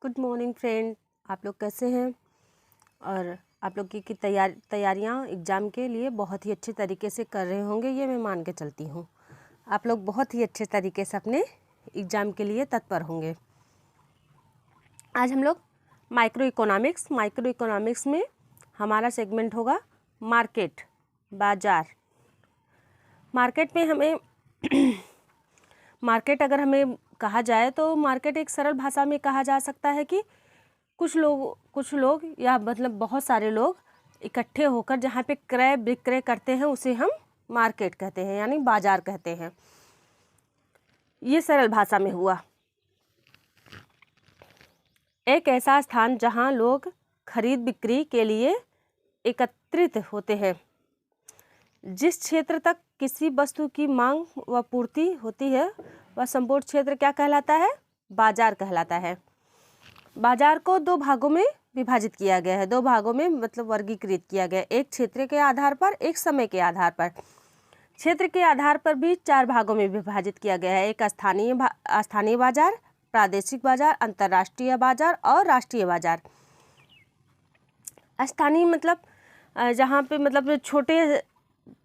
Good morning friend. आप लोग कैसे हैं? और आप लोग की तैयारियां एग्ज़ाम के लिए बहुत ही अच्छे तरीके से कर रहे होंगे, ये मैं मान के चलती हूँ। आप लोग बहुत ही अच्छे तरीके से अपने एग्ज़ाम के लिए तत्पर होंगे। आज हम लोग माइक्रो इकोनॉमिक्स में हमारा सेगमेंट होगा मार्केट, बाज़ार। मार्केट में हमें मार्केट अगर हमें कहा जाए तो मार्केट एक सरल भाषा में कहा जा सकता है कि कुछ लोग या मतलब बहुत सारे लोग इकट्ठे होकर जहाँ पे क्रय विक्रय करते हैं उसे हम मार्केट कहते हैं, यानी बाजार कहते हैं। ये सरल भाषा में हुआ। एक ऐसा स्थान जहाँ लोग खरीद बिक्री के लिए एकत्रित होते हैं। जिस क्षेत्र तक किसी वस्तु की मांग व पूर्ति होती है वह संपूर्ण क्षेत्र क्या कहलाता है? बाजार कहलाता है। बाजार को दो भागों में विभाजित किया गया है, दो भागों में मतलब वर्गीकृत किया गया है, एक क्षेत्र के आधार पर, एक समय के आधार पर। क्षेत्र के आधार पर भी चार भागों में विभाजित किया गया है, एक स्थानीय बाजार, प्रादेशिक बाजार, अंतर्राष्ट्रीय बाजार और राष्ट्रीय बाजार। स्थानीय मतलब जहाँ पे मतलब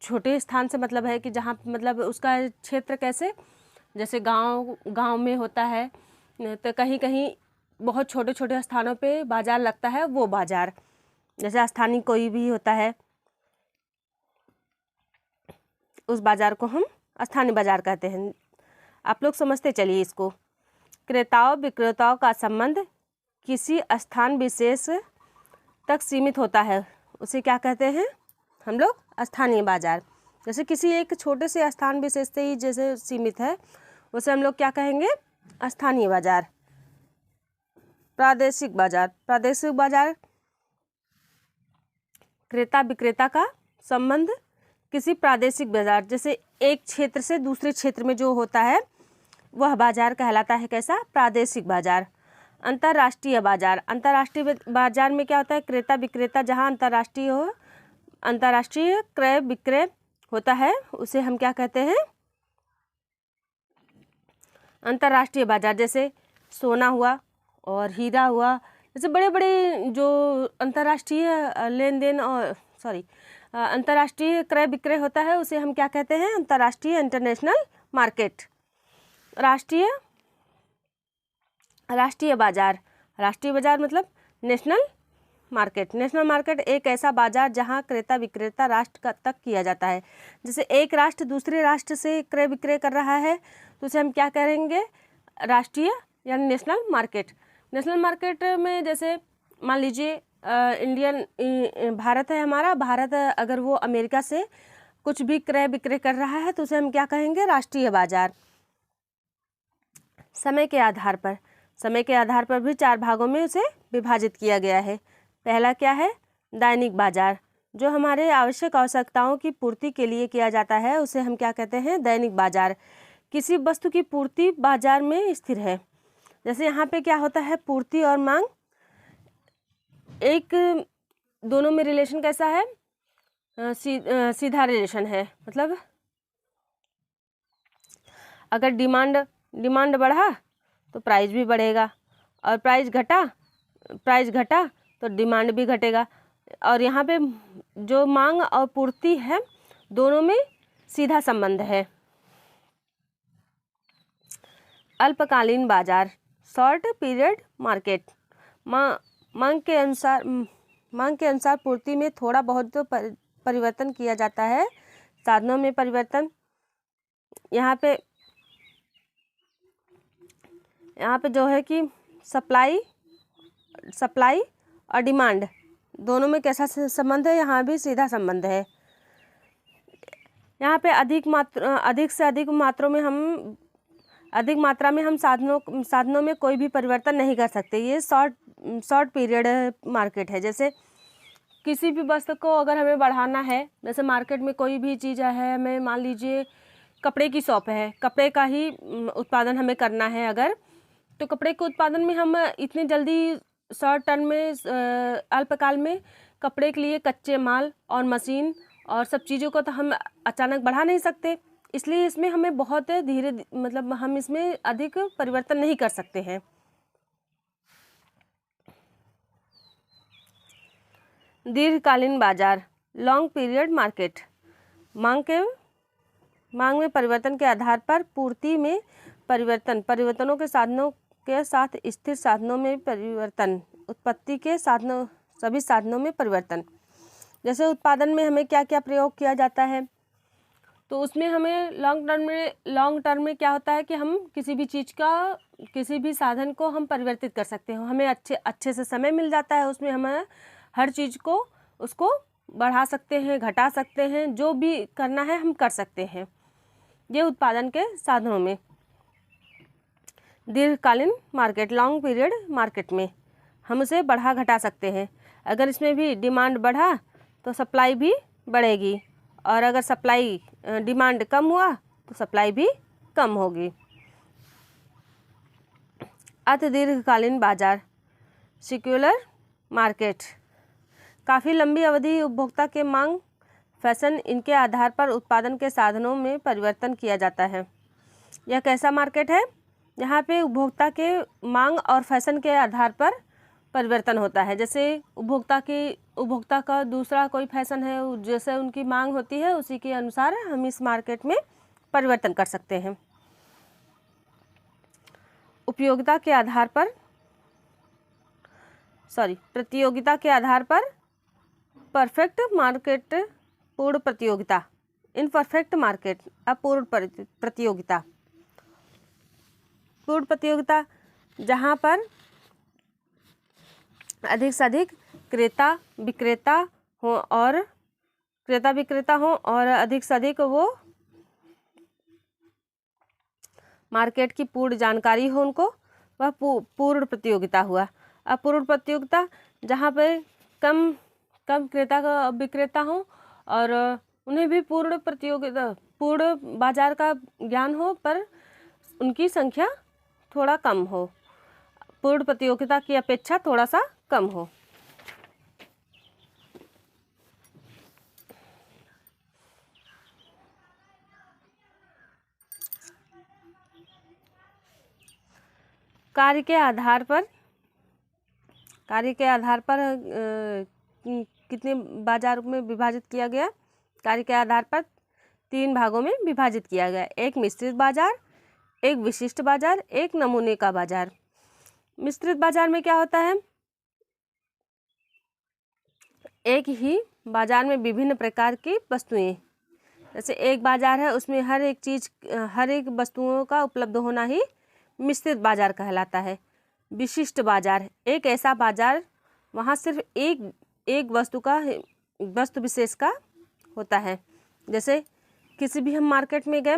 छोटे स्थान से मतलब है कि जहाँ मतलब उसका क्षेत्र कैसे, जैसे गांव में होता है तो कहीं कहीं बहुत छोटे छोटे स्थानों पे बाजार लगता है, वो बाजार। जैसे स्थानीय कोई भी होता है उस बाजार को हम स्थानीय बाजार कहते हैं। आप लोग समझते चलिए इसको। क्रेताओं विक्रेताओं का संबंध किसी स्थान विशेष तक सीमित होता है, उसे क्या कहते हैं हम लोग? स्थानीय बाजार। जैसे किसी एक छोटे से स्थान विशेष से ही जैसे सीमित है उसे हम लोग क्या कहेंगे? स्थानीय बाजार। प्रादेशिक बाजार क्रेता विक्रेता का संबंध किसी प्रादेशिक बाजार, जैसे एक क्षेत्र से दूसरे क्षेत्र में जो होता है वह बाजार कहलाता है कैसा? प्रादेशिक बाजार। अंतर्राष्ट्रीय बाजार में क्या होता है? क्रेता विक्रेता जहाँ अंतर्राष्ट्रीय क्रय विक्रय होता है उसे हम क्या कहते हैं? अंतर्राष्ट्रीय बाजार। जैसे सोना हुआ और हीरा हुआ, जैसे बड़े बड़े जो अंतर्राष्ट्रीय लेन देन और अंतर्राष्ट्रीय क्रय विक्रय होता है उसे हम क्या कहते हैं? अंतर्राष्ट्रीय, इंटरनेशनल मार्केट। राष्ट्रीय बाजार मतलब नेशनल मार्केट एक ऐसा बाजार जहां क्रेता विक्रेता राष्ट्र तक किया जाता है। जैसे एक राष्ट्र दूसरे राष्ट्र से क्रय विक्रय कर रहा है तो उसे हम क्या करेंगे? राष्ट्रीय यानी नेशनल मार्केट में जैसे मान लीजिए भारत है हमारा, भारत अगर वो अमेरिका से कुछ भी क्रय विक्रय कर रहा है तो उसे हम क्या कहेंगे? राष्ट्रीय बाजार। समय के आधार पर भी चार भागों में उसे विभाजित किया गया है। पहला क्या है? दैनिक बाजार, जो हमारे आवश्यकताओं की पूर्ति के लिए किया जाता है उसे हम क्या कहते हैं? दैनिक बाजार। किसी वस्तु की पूर्ति बाजार में स्थिर है। जैसे यहाँ पे क्या होता है? पूर्ति और मांग, एक दोनों में रिलेशन कैसा है? सीधा रिलेशन है। मतलब अगर डिमांड बढ़ा तो प्राइस भी बढ़ेगा, और प्राइस घटा तो डिमांड भी घटेगा। और यहाँ पे जो मांग और पूर्ति है दोनों में सीधा संबंध है। अल्पकालीन बाजार, शॉर्ट पीरियड मार्केट। मांग के अनुसार पूर्ति में थोड़ा बहुत परिवर्तन किया जाता है। साधनों में परिवर्तन, यहाँ पे जो है कि सप्लाई और डिमांड दोनों में कैसा संबंध है? यहाँ भी सीधा संबंध है। यहाँ पे अधिक मात्रा में हम साधनों में कोई भी परिवर्तन नहीं कर सकते। ये शॉर्ट पीरियड मार्केट है। जैसे किसी भी वस्तु को अगर हमें बढ़ाना है, जैसे मार्केट में कोई भी चीज़ है, हमें मान लीजिए कपड़े की शॉप है, कपड़े का ही उत्पादन हमें करना है अगर, तो कपड़े के उत्पादन में हम इतनी जल्दी शॉर्ट टर्म में अल्पकाल में कपड़े के लिए कच्चे माल और मशीन और सब चीज़ों को तो हम अचानक बढ़ा नहीं सकते, इसलिए इसमें हमें बहुत धीरे मतलब हम इसमें अधिक परिवर्तन नहीं कर सकते हैं। दीर्घकालीन बाजार, लॉन्ग पीरियड मार्केट। मांग में परिवर्तन के आधार पर पूर्ति में परिवर्तनों के साधनों के साथ स्थिर साधनों में परिवर्तन, उत्पत्ति के साधनों सभी साधनों में परिवर्तन। जैसे उत्पादन में हमें क्या क्या प्रयोग किया जाता है, तो उसमें हमें लॉन्ग टर्म में क्या होता है कि हम किसी भी चीज़ का, किसी भी साधन को हम परिवर्तित कर सकते हैं। हमें अच्छे से समय मिल जाता है, उसमें हमें हर चीज़ को उसको बढ़ा सकते हैं, घटा सकते हैं, जो भी करना है हम कर सकते हैं। ये उत्पादन के साधनों में। दीर्घकालीन मार्केट, लॉन्ग पीरियड मार्केट में हम उसे बढ़ा घटा सकते हैं। अगर इसमें भी डिमांड बढ़ा तो सप्लाई भी बढ़ेगी, और अगर डिमांड कम हुआ तो सप्लाई भी कम होगी। अति दीर्घकालीन बाजार, सेक्युलर मार्केट, काफ़ी लंबी अवधि उपभोक्ता के मांग, फैशन, इनके आधार पर उत्पादन के साधनों में परिवर्तन किया जाता है। यह कैसा मार्केट है? यहाँ पे उपभोक्ता के मांग और फैशन के आधार पर परिवर्तन होता है। जैसे उपभोक्ता का दूसरा कोई फैशन है, जैसे उनकी मांग होती है उसी के अनुसार हम इस मार्केट में परिवर्तन कर सकते हैं। प्रतियोगिता के आधार पर परफेक्ट मार्केट, पूर्ण प्रतियोगिता, इनपरफेक्ट मार्केट, अपूर्ण प्रतियोगिता। पूर्ण प्रतियोगिता, जहाँ पर अधिक से अधिक क्रेता विक्रेता हो और अधिक से अधिक वो मार्केट की पूर्ण जानकारी हो उनको, वह पूर्ण प्रतियोगिता हुआ। अपूर्ण प्रतियोगिता, जहाँ पे कम क्रेता का विक्रेता हो और उन्हें भी पूर्ण बाजार का ज्ञान हो, पर उनकी संख्या थोड़ा कम हो, पूर्ण प्रतियोगिता की अपेक्षा थोड़ा सा कम हो। कार्य के आधार पर कितने बाजार में विभाजित किया गया? कार्य के आधार पर 3 भागों में विभाजित किया गया। एक मिश्रित बाजार, एक विशिष्ट बाजार, एक नमूने का बाजार। मिश्रित बाजार में क्या होता है? एक ही बाजार में विभिन्न प्रकार की वस्तुएं, जैसे एक बाजार है उसमें हर एक वस्तुओं का उपलब्ध होना ही मिश्रित बाजार कहलाता है। विशिष्ट बाजार, एक ऐसा बाजार वहाँ सिर्फ एक वस्तु विशेष का होता है। जैसे किसी भी हम मार्केट में गए,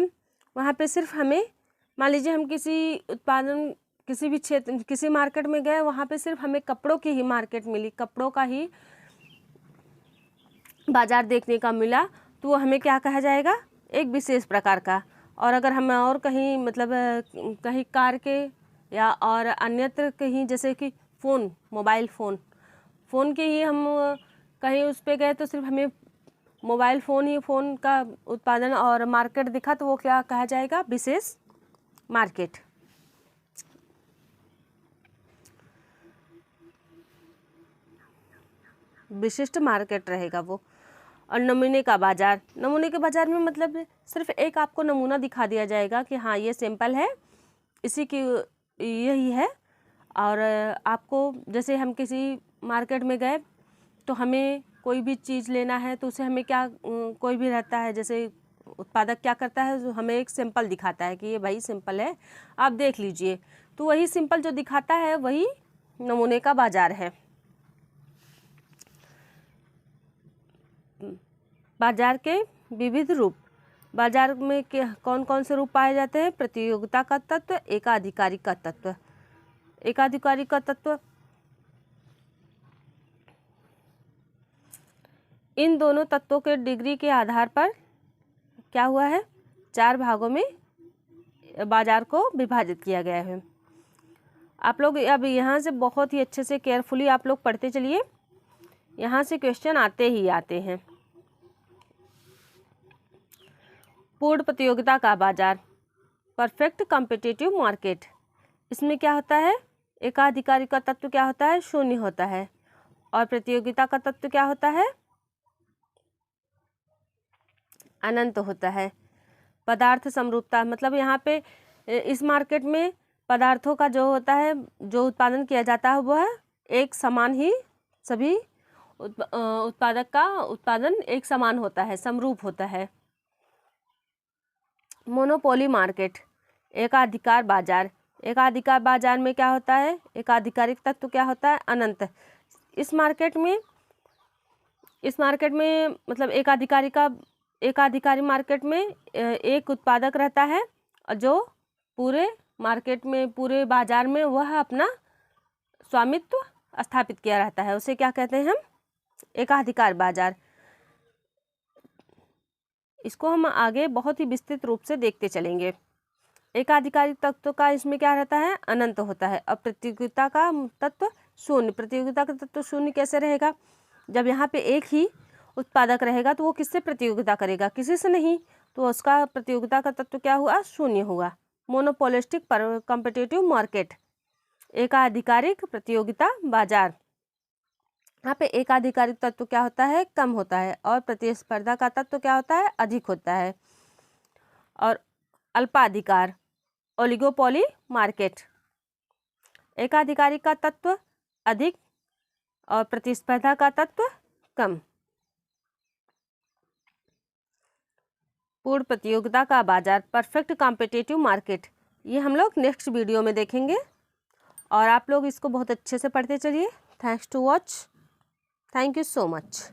वहाँ पे सिर्फ हमें, मान लीजिए हम किसी मार्केट में गए, वहाँ पे सिर्फ हमें कपड़ों की ही मार्केट मिली, कपड़ों का ही बाजार देखने का मिला, तो वो हमें क्या कहा जाएगा? एक विशेष प्रकार का। और अगर हम और कहीं कहीं कार के या और अन्यत्र कहीं, जैसे कि मोबाइल फ़ोन के ही हम कहीं उस पे गए, तो सिर्फ हमें मोबाइल फ़ोन का उत्पादन और मार्केट दिखा, तो वो क्या कहा जाएगा? विशेष मार्केट। विशिष्ट मार्केट रहेगा वो। और नमूने का बाजार में मतलब सिर्फ एक आपको नमूना दिखा दिया जाएगा कि हाँ ये सैंपल है, इसी की यही है। और आपको, जैसे हम किसी मार्केट में गए तो हमें कोई भी चीज़ लेना है, तो उसे हमें कोई भी रहता है, जैसे उत्पादक क्या करता है, जो हमें एक सैंपल दिखाता है कि ये भाई सैंपल है, आप देख लीजिए, तो वही सैंपल जो दिखाता है वही नमूने का बाजार है। बाजार के विविध रूप, बाजार में कौन कौन से रूप पाए जाते हैं? प्रतियोगिता का तत्व, एकाधिकारी का तत्व। एकाधिकारी का तत्व, इन दोनों तत्वों के डिग्री के आधार पर क्या हुआ है? 4 भागों में बाजार को विभाजित किया गया है। आप लोग अब यहाँ से बहुत ही अच्छे से केयरफुली आप लोग पढ़ते चलिए, यहाँ से क्वेश्चन आते ही आते हैं। पूर्ण प्रतियोगिता का बाजार, परफेक्ट कॉम्पिटिटिव मार्केट, इसमें क्या होता है? एकाधिकारी का तत्व क्या होता है? शून्य होता है। और प्रतियोगिता का तत्व क्या होता है? अनंत होता है। पदार्थ समरूपता, मतलब यहाँ पे इस मार्केट में पदार्थों का जो होता है, जो उत्पादन किया जाता है, वह एक समान ही, सभी उत्पादक का उत्पादन एक समान होता है, समरूप होता है। मोनोपोली मार्केट, एकाधिकार बाजार। एकाधिकार बाजार में क्या होता है? एकाधिकारिक तत्व क्या होता है? अनंत। इस मार्केट में मतलब एकाधिकारी मार्केट में एक उत्पादक रहता है और जो पूरे मार्केट में, पूरे बाजार में वह अपना स्वामित्व स्थापित किया रहता है, उसे क्या कहते हैं हम? एकाधिकार बाजार। इसको हम आगे बहुत ही विस्तृत रूप से देखते चलेंगे। एकाधिकारी तत्व का इसमें क्या रहता है? अनंत होता है। अब प्रतियोगिता का तत्व शून्य। प्रतियोगिता का तत्व शून्य कैसे रहेगा? जब यहाँ पे एक ही उत्पादक रहेगा तो वो किससे प्रतियोगिता करेगा? किसी से नहीं, तो उसका प्रतियोगिता का तत्व क्या हुआ? शून्य हुआ। मोनोपोलिस्टिक कॉम्पिटिटिव मार्केट, एकाधिकारिक प्रतियोगिता बाजार। यहाँ पे एकाधिकारिक तत्व क्या होता है? कम होता है, और प्रतिस्पर्धा का तत्व क्या होता है? अधिक होता है। और अल्पाधिकार, ओलिगोपोली मार्केट, एकाधिकारी का तत्व अधिक और प्रतिस्पर्धा का तत्व कम। पूर्ण प्रतियोगिता का बाजार, परफेक्ट कॉम्पिटिटिव मार्केट, ये हम लोग नेक्स्ट वीडियो में देखेंगे, और आप लोग इसको बहुत अच्छे से पढ़ते चलिए। Thanks to watch. Thank you so much.